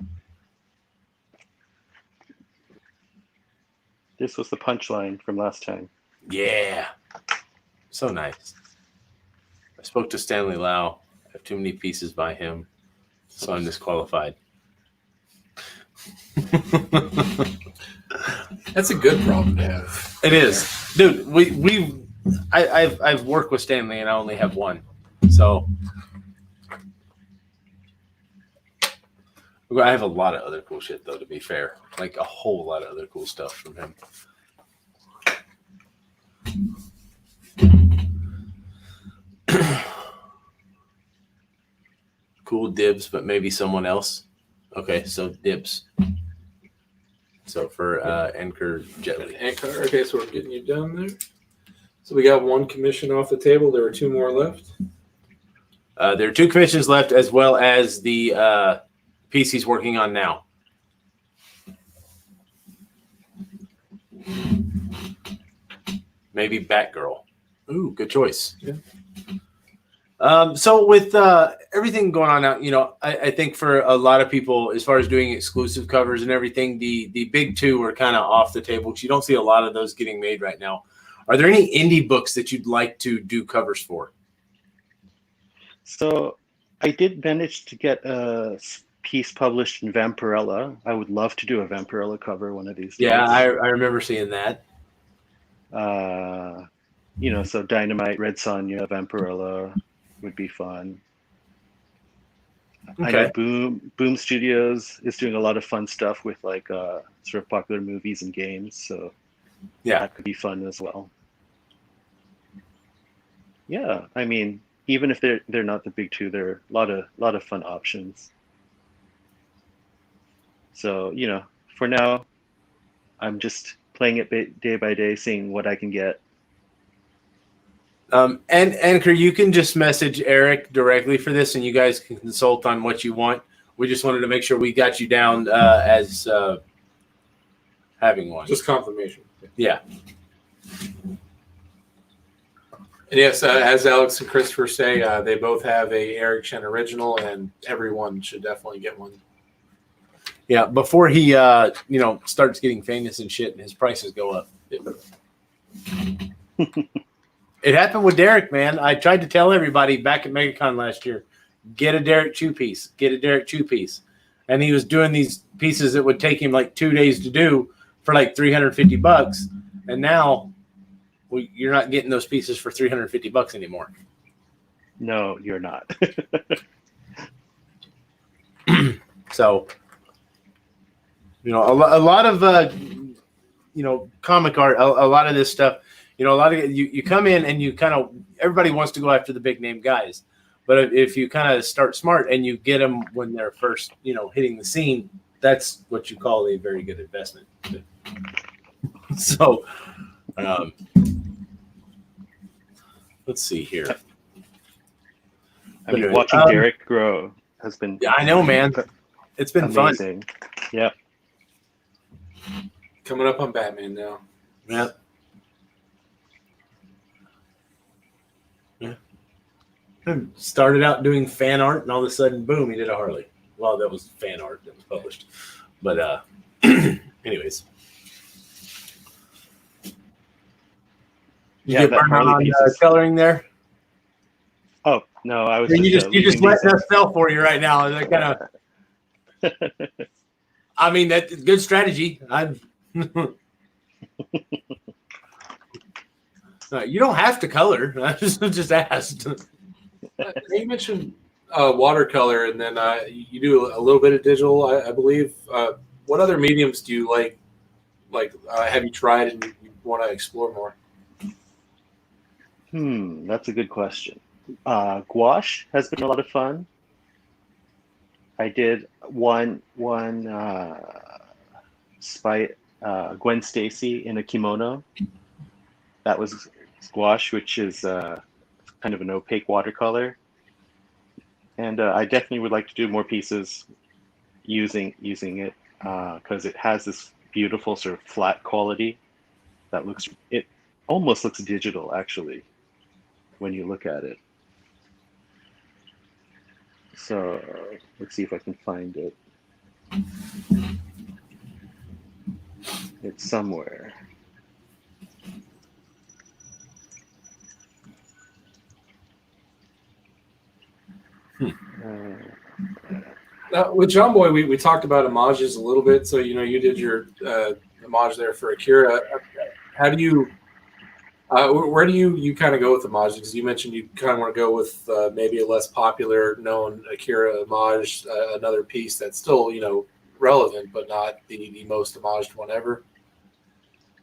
C: This was the punchline from last time.
B: Yeah. So nice. I spoke to Stanley Lau. I have too many pieces by him, so I'm disqualified.
D: That's a good problem to have.
B: It is, dude. I've worked with Stanley, and I only have one. So I have a lot of other cool shit, though. To be fair, like a whole lot of other cool stuff from him. Cool dibs, but maybe someone else. Okay, so dibs. So for Anchor Jetly.
D: Ankar, okay, so we're getting you done there. So we got one commission off the table. There are 2 more left.
B: There are 2 commissions left, as well as the piece he's working on now. Maybe Batgirl. Ooh, good choice.
D: Yeah.
B: So with everything going on now, I think for a lot of people, as far as doing exclusive covers and everything, the big 2 are kind of off the table because you don't see a lot of those getting made right now. Are there any indie books that you'd like to do covers for?
C: So I did manage to get a piece published in Vampirella. I would love to do a Vampirella cover one of these days.
B: Yeah, I remember seeing that.
C: So Dynamite, Red Sonja, Vampirella would be fun.
B: Okay.
C: I know Boom Studios is doing a lot of fun stuff with like sort of popular movies and games, so
B: Yeah.
C: that could be fun as well. Yeah, I mean, even if they're not the big 2, there are a lot of fun options. So for now, I'm just playing it day by day, seeing what I can get.
B: And Anchor, you can just message Eric directly for this, and you guys can consult on what you want. We just wanted to make sure we got you down as having one.
D: Just confirmation.
B: Yeah.
D: And yes, as Alex and Christopher say, they both have a Eric Chen original, and everyone should definitely get one.
B: Yeah, before he starts getting famous and shit, and his prices go up. It happened with Derek, man. I tried to tell everybody back at MegaCon last year, get a Derek Chew piece, and he was doing these pieces that would take him like 2 days to do for like $350, and now you're not getting those pieces for $350 anymore.
C: No, you're not.
B: So, a lot of comic art, a lot of this stuff, a lot of you come in and you kind of, everybody wants to go after the big name guys. But if you kind of start smart and you get them when they're first, hitting the scene, that's what you call a very good investment. So, let's see here.
C: I mean, watching Derek grow has been.
B: Yeah, I know, man. It's been
C: amazing.
B: Fun.
C: Yeah.
D: Coming up on Batman now.
B: Yeah. Yeah. Started out doing fan art, and all of a sudden, boom, he did a Harley. Well, that was fan art that was published. But anyways. You get burned on coloring there?
C: Oh, no, I was
B: you just letting us sell for you right now. That kind of I mean, that's good strategy. You don't have to color. I just asked.
D: You mentioned watercolor, and then you do a little bit of digital, I believe. What other mediums do you like? Have you tried and you want to explore more?
C: That's a good question. Gouache has been a lot of fun. I did one Gwen Stacy in a kimono. That was gouache, which is kind of an opaque watercolor. And I definitely would like to do more pieces using it because it has this beautiful sort of flat quality that it almost looks digital actually when you look at it. So let's see if I can find it. It's somewhere.
D: With John Boy, we talked about homages a little bit. So, you did your homage there for Akira. How do you, where do you kind of go with homages? Because you mentioned you kind of want to go with maybe a less popular known Akira homage, another piece that's still, relevant, but not the most homaged one ever.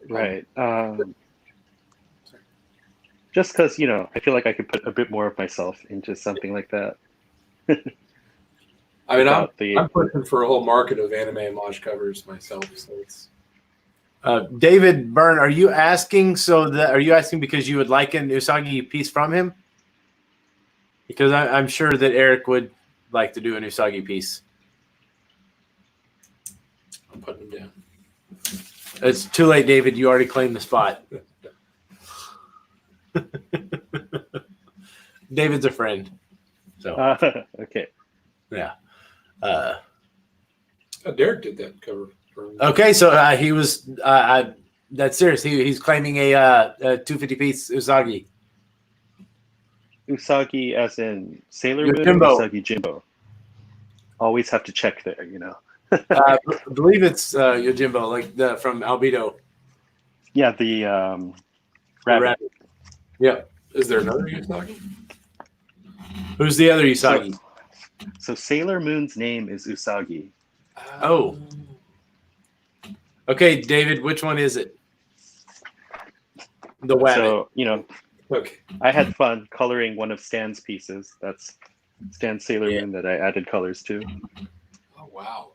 C: Right. Just because, I feel like I could put a bit more of myself into something like that.
D: I mean, I'm pushing for a whole market of anime homage covers myself. So it's.
B: David Byrne, are you asking because you would like an Usagi piece from him? Because I'm sure that Eric would like to do an Usagi piece.
D: I'm putting him down.
B: It's too late, David. You already claimed the spot. David's a friend. So
C: okay.
B: Yeah.
D: Derek did that cover.
B: Okay, so he was. That's serious. He's claiming a 250 piece Usagi.
C: Usagi, as in Sailor Moon,
B: Yojimbo.
C: or Usagi Jimbo. Always have to check there,
B: I believe it's Yojimbo, like from Albedo.
C: Yeah, the rabbit.
B: Yeah.
D: Is there another Usagi?
B: Who's the other Usagi?
C: So Sailor Moon's name is Usagi.
B: Oh. Okay, David, which one is it? The wabbit.
C: So,
D: Okay.
C: I had fun coloring one of Stan's pieces. That's Stan's Sailor Moon that I added colors to.
D: Oh, wow.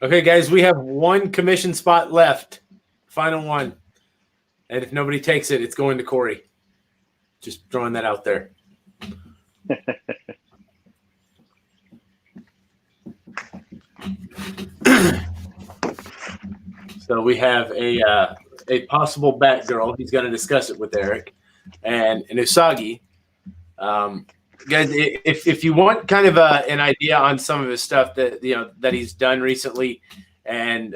B: Okay, guys, we have one commission spot left. Final one. And if nobody takes it, it's going to Corey. Just throwing that out there. So we have a possible Batgirl. He's going to discuss it with Eric, and an Usagi. Guys, if you want kind of an idea on some of his stuff that he's done recently, and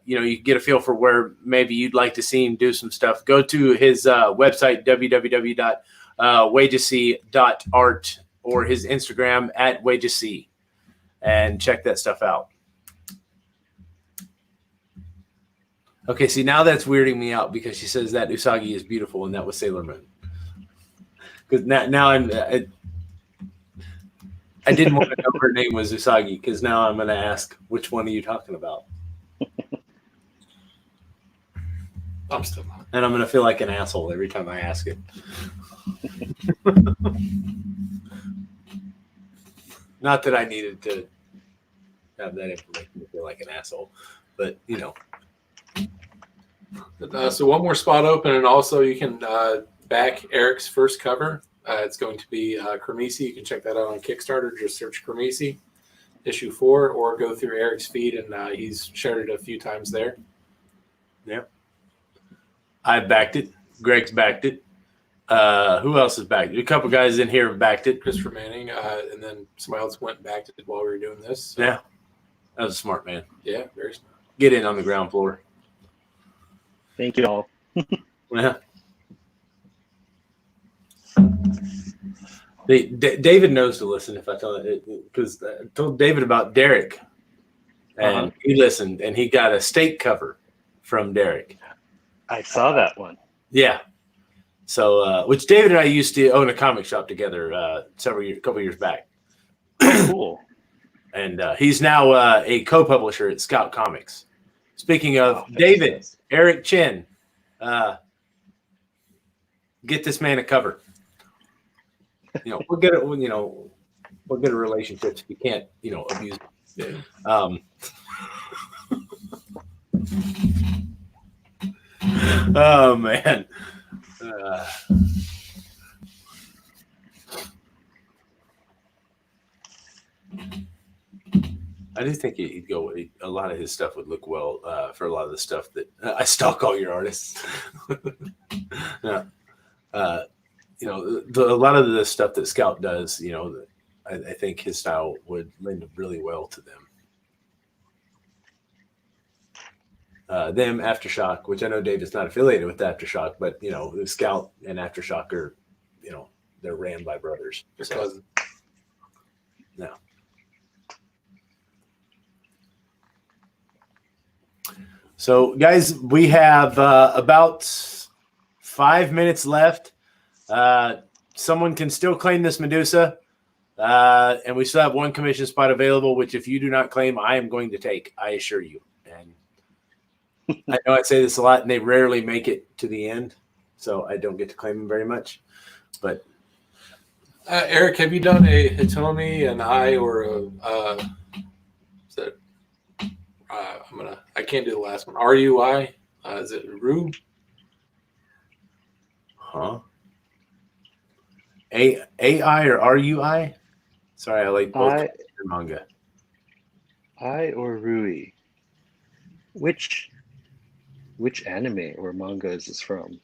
B: you get a feel for where maybe you'd like to see him do some stuff, go to his website www.weijic.art or his Instagram at WeijiC and check that stuff out. Okay, see, now that's weirding me out because she says that Usagi is beautiful and that was Sailor Moon. Because now I didn't want to know her name was Usagi because now I'm going to ask which one are you talking about?
D: I'm still not.
B: And I'm going to feel like an asshole every time I ask it. Not that I needed to have that information to feel like an asshole, but you know.
D: So one more spot open, and also you can back Eric's first cover. It's going to be Cremisi. You can check that out on Kickstarter. Just search Cremisi, issue 4, or go through Eric's feed, and he's shared it a few times there.
B: Yeah. I backed it. Greg's backed it. Who else has backed it? A couple guys in here have backed it.
D: Christopher Manning, and then somebody else went and backed it while we were doing this. So,
B: Yeah. That was a smart man.
D: Yeah, very smart.
B: Get in on the ground floor.
C: Thank you all.
B: Yeah. David knows to listen if I tell it, because I told David about Derek, and he listened, and he got a steak cover from Derek.
C: I saw that one.
B: Yeah. So, which David and I used to own a comic shop together a couple years back.
C: Cool.
B: And he's now a co-publisher at Scout Comics. Speaking of David,
C: nice.
B: Eric Chen, get this man a cover. You know, we'll get it. You know, we'll get a relationship if you can't, you know, abuse. Oh man. I do think he'd go. A lot of his stuff would look well for a lot of the stuff that I stalk all your artists. Yeah. You know, a lot of the stuff that Scout does, you know, I think his style would lend really well to them. Them, Aftershock, which I know Dave is not affiliated with Aftershock, but, you know, Scout and Aftershock are, you know, they're ran by brothers. So, no. So, guys, we have about 5 minutes left. Someone can still claim this Medusa, and we still have one commission spot available, which if you do not claim, I am going to take, I assure you. And I know I say this a lot, and they rarely make it to the end, so I don't get to claim them very much. But
D: Eric, have you done a Hitomi, an I, or a is that I can't do the last one. RUI? Is it Ru?
B: Huh? AI or RUI? Sorry, I like both manga.
C: I or Rui? Which anime or manga is this from?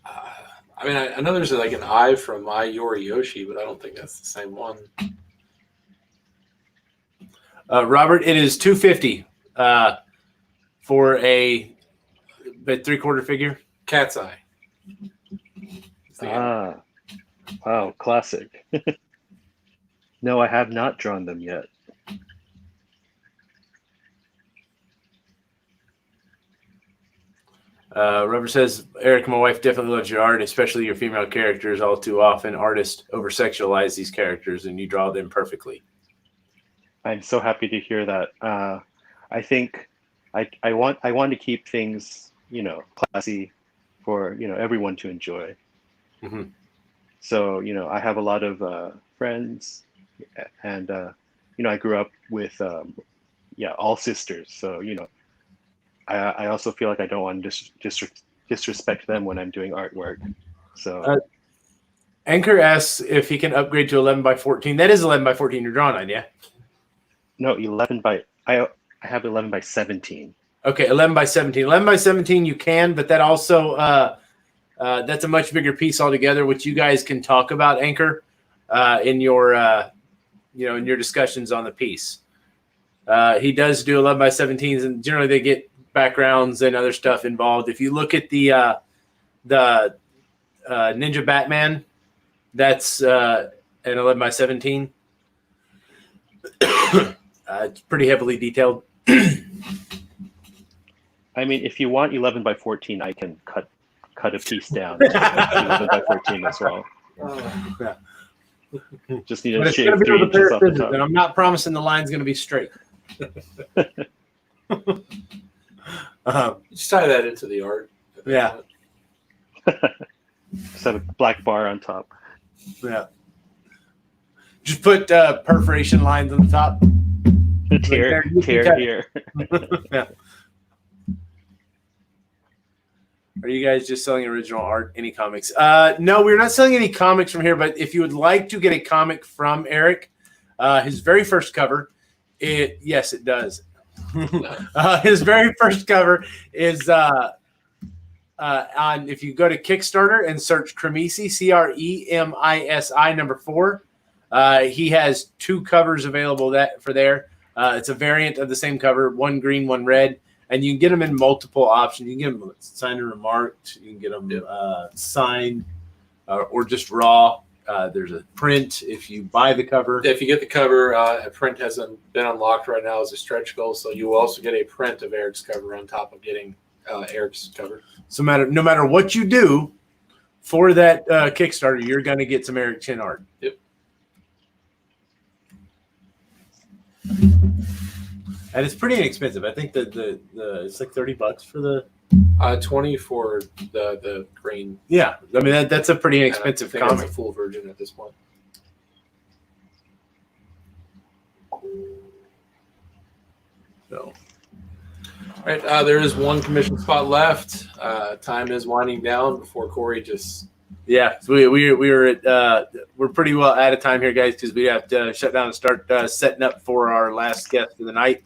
D: I mean, I know there's like an I from I Yoriyoshi, but I don't think that's the same one.
B: Robert, it is $250 for a 3/4 figure.
D: Cat's Eye.
C: Wow, classic. No, I have not drawn them yet.
B: Robert says, Eric, my wife definitely loves your art, especially your female characters. All too often, artists over-sexualize these characters, and you draw them perfectly.
C: I'm so happy to hear that. I think I want to keep things, you know, classy for, you know, everyone to enjoy.
B: Mm-hmm.
C: So, you know, I have a lot of friends, and you know, I grew up with all sisters. So, you know, I also feel like I don't want to disrespect them when I'm doing artwork. So
B: Anchor asks if he can upgrade to 11x14. That is 11x14 you're drawing on, yeah?
C: No, 11 by I have 11 by 17.
B: Okay, 11x17. 11x17 you can, but that also that's a much bigger piece altogether, which you guys can talk about, Anchor, in your you know, in your discussions on the piece. He does do 11x17s, and generally they get backgrounds and other stuff involved. If you look at the Ninja Batman, that's an 11x17. It's pretty heavily detailed.
C: I mean, if you want 11 by 14, I can cut a piece down to 11 by 14 as well.
B: Yeah.
C: Just need
B: But
C: to
B: it's
C: shave
B: going to be
C: 3
B: with a pair
C: inches
B: of
C: off the
B: scissors,
C: top.
B: and I'm not promising the line's going to be straight.
D: Just tie that into the art.
B: Yeah.
C: Just have a black bar on top.
B: Yeah. Just put perforation lines on the top.
C: Tear here.
B: Yeah. Are you guys just selling original art? Any comics? No, we're not selling any comics from here. But if you would like to get a comic from Eric, his very first cover, yes, it does. His very first cover is on. If you go to Kickstarter and search Cremisi, CREMISI number 4, he has 2 covers available for there. It's a variant of the same cover, one green, one red. And you can get them in multiple options. You can get them signed and remarked. You can get them signed or just raw. There's a print if you buy the cover.
D: If you get the cover, a print hasn't been unlocked right now as a stretch goal. So you will also get a print of Eric's cover on top of getting Eric's cover.
B: So no matter what you do for that Kickstarter, you're going to get some Eric Chen art.
D: Yep.
B: And it's pretty inexpensive. I think that the it's like $30 for the
D: 20 for the green.
B: Yeah, I mean that's a pretty inexpensive
D: comic.
B: comic.
D: It's a full version at this point.
B: So,
D: all right, there is one commission spot left. Time is winding down before Corey just.
B: Yeah, so we're at we're pretty well out of time here, guys, because we have to shut down and start setting up for our last guest of the night.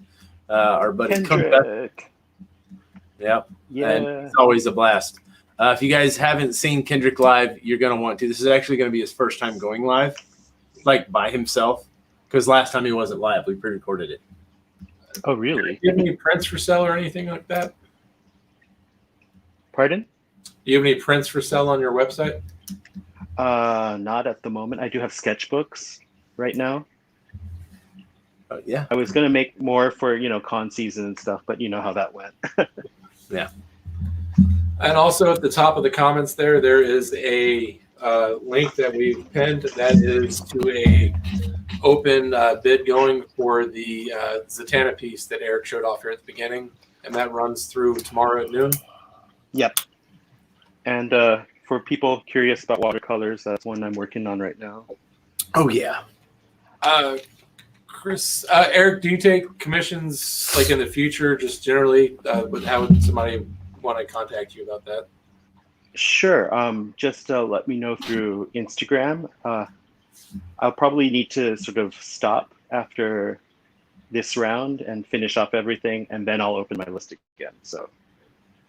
B: Our buddy
C: Kendrick.
B: Yeah. And
C: Yeah.
B: it's always a blast. If you guys haven't seen Kendrick live, you're going to want to. This is actually going to be his first time going live, like by himself, because last time he wasn't live. We pre-recorded it.
C: Oh, really?
D: Do you have any prints for sale or anything like that?
C: Pardon?
D: Do you have any prints for sale on your website?
C: Not at the moment. I do have sketchbooks right now.
B: Yeah.
C: I was gonna make more for con season and stuff, but you know how that went.
B: Yeah.
D: And also at the top of the comments there is a link that we've pinned that is to a open bid going for the Zatanna piece that Eric showed off here at the beginning, and that runs through tomorrow at noon.
C: Yep. And for people curious about watercolors, that's one I'm working on right now.
B: Oh yeah.
D: Chris, Eric, do you take commissions like in the future, just generally? How would somebody want to contact you about that?
C: Sure. Just let me know through Instagram. I'll probably need to sort of stop after this round and finish up everything, and then I'll open my list again. So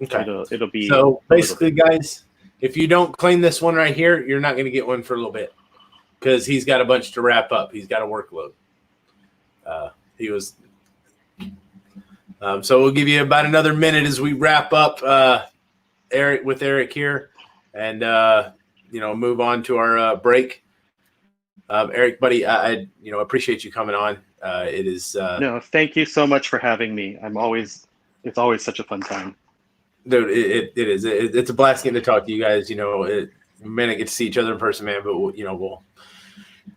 B: Okay.
C: it'll be
B: So basically, guys, if you don't claim this one right here, you're not going to get one for a little bit because he's got a bunch to wrap up. He's got a workload. He was. So we'll give you about another minute as we wrap up Eric here, and move on to our break. Eric, buddy, I appreciate you coming on. It is
C: No, thank you so much for having me. It's always such a fun time.
B: dude. It is. It's a blast getting to talk to you guys. We may not get to see each other in person, man, but we'll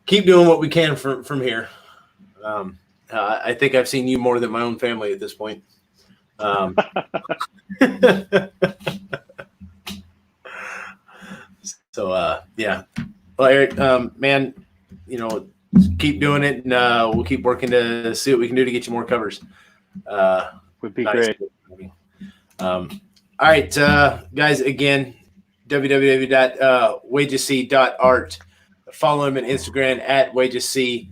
B: keep doing what we can from here. I think I've seen you more than my own family at this point. So yeah. Well, Eric, man, keep doing it, and we'll keep working to see what we can do to get you more covers.
C: Would be
B: Nice.
C: great.
B: All right, guys, again, www.weijic.art. Follow him on Instagram at WeijiC.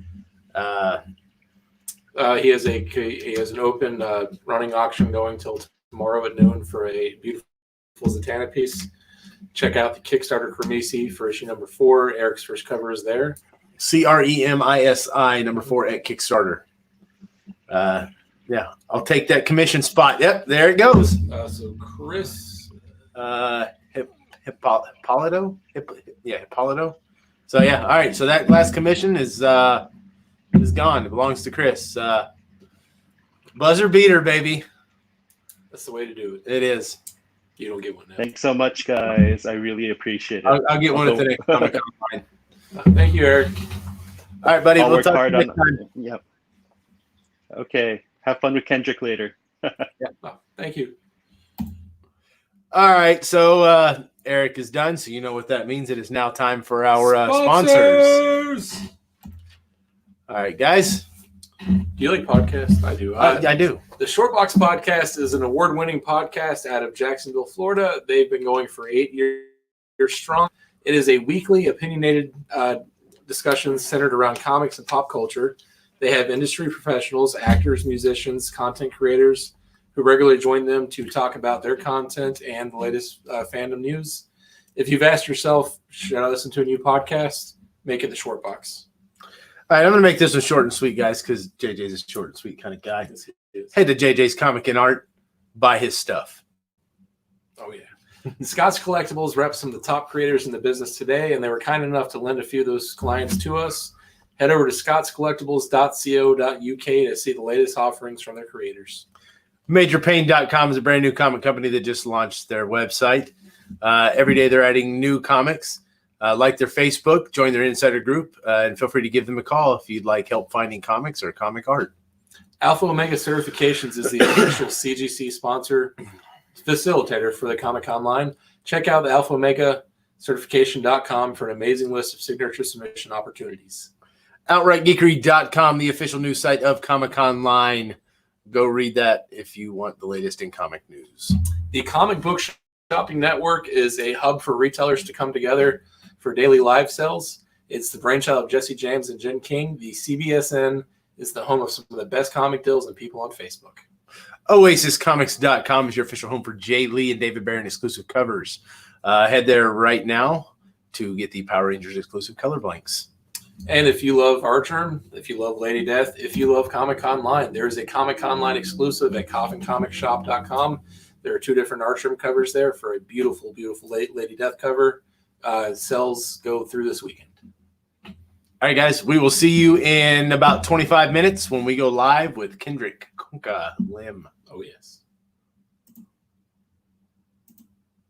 D: He has an open running auction going till tomorrow at noon for a beautiful Zatanna piece. Check out the Kickstarter Cremisi for issue number 4. Eric's first cover is there.
B: CREMISI number 4 at Kickstarter. Yeah, I'll take that commission spot. Yep, there it goes.
D: So Chris,
B: Hippolito. Hippolito. So yeah, all right. So that last commission is gone. It belongs to Chris. Buzzer beater, baby.
D: that's the way to do it.
B: It is.
D: You don't get one now.
C: Thanks so much, guys. I really appreciate it.
B: I'll get one at the next Comic Con.
D: Thank you, Eric.
B: All right, buddy.
C: I'll
B: We'll
C: work
B: talk
C: hard
B: to you
C: on.
B: next time.
C: Yep. Okay. Have fun with Kendrick later.
D: Thank you.
B: All right, so Eric is done, so you know what that means. It is now time for our sponsors. All right, guys.
D: Do you like podcasts? I do.
B: I do.
D: The Shortbox Podcast is an award-winning podcast out of Jacksonville, Florida. They've been going for 8 years strong. It is a weekly opinionated discussions centered around comics and pop culture. They have industry professionals, actors, musicians, content creators who regularly join them to talk about their content and the latest fandom news. If you've asked yourself, should I listen to a new podcast? Make it the Shortbox.
B: All right, I'm going to make this one short and sweet, guys, because JJ's a short and sweet kind of guy. Head to JJ's Comic and Art, buy his stuff.
D: Oh, yeah. Scott's Collectibles reps some of the top creators in the business today, and they were kind enough to lend a few of those clients to us. Head over to scottscollectibles.co.uk to see the latest offerings from their creators.
B: MajorPain.com is a brand new comic company that just launched their website. Every day they're adding new comics. Like their Facebook, join their insider group, and feel free to give them a call if you'd like help finding comics or comic art.
D: Alpha Omega Certifications is the official CGC sponsor facilitator for the Comic Conline. Check out the Alpha Omega Certification.com for an amazing list of signature submission opportunities.
B: OutrightGeekery.com, the official news site of Comic Conline. Go read that if you want the latest in comic news.
D: The Comic Book Shopping Network is a hub for retailers to come together for daily live sales. It's the brainchild of Jesse James and Jen King. The CBSN is the home of some of the best comic deals and people on Facebook.
B: OasisComics.com is your official home for Jay Lee and David Barron exclusive covers. Head there right now to get the Power Rangers exclusive color blanks.
D: And if you love Archerm, if you love Lady Death, if you love Comic Conline, there is a Comic Conline exclusive at CoffinComicShop.com. There are 2 different Archerm covers there for a beautiful, beautiful Lady Death cover. Sales go through this weekend.
B: All right, guys, we will see you in about 25 minutes when we go live with Kendrick Kunka Lim.
D: Oh, yes.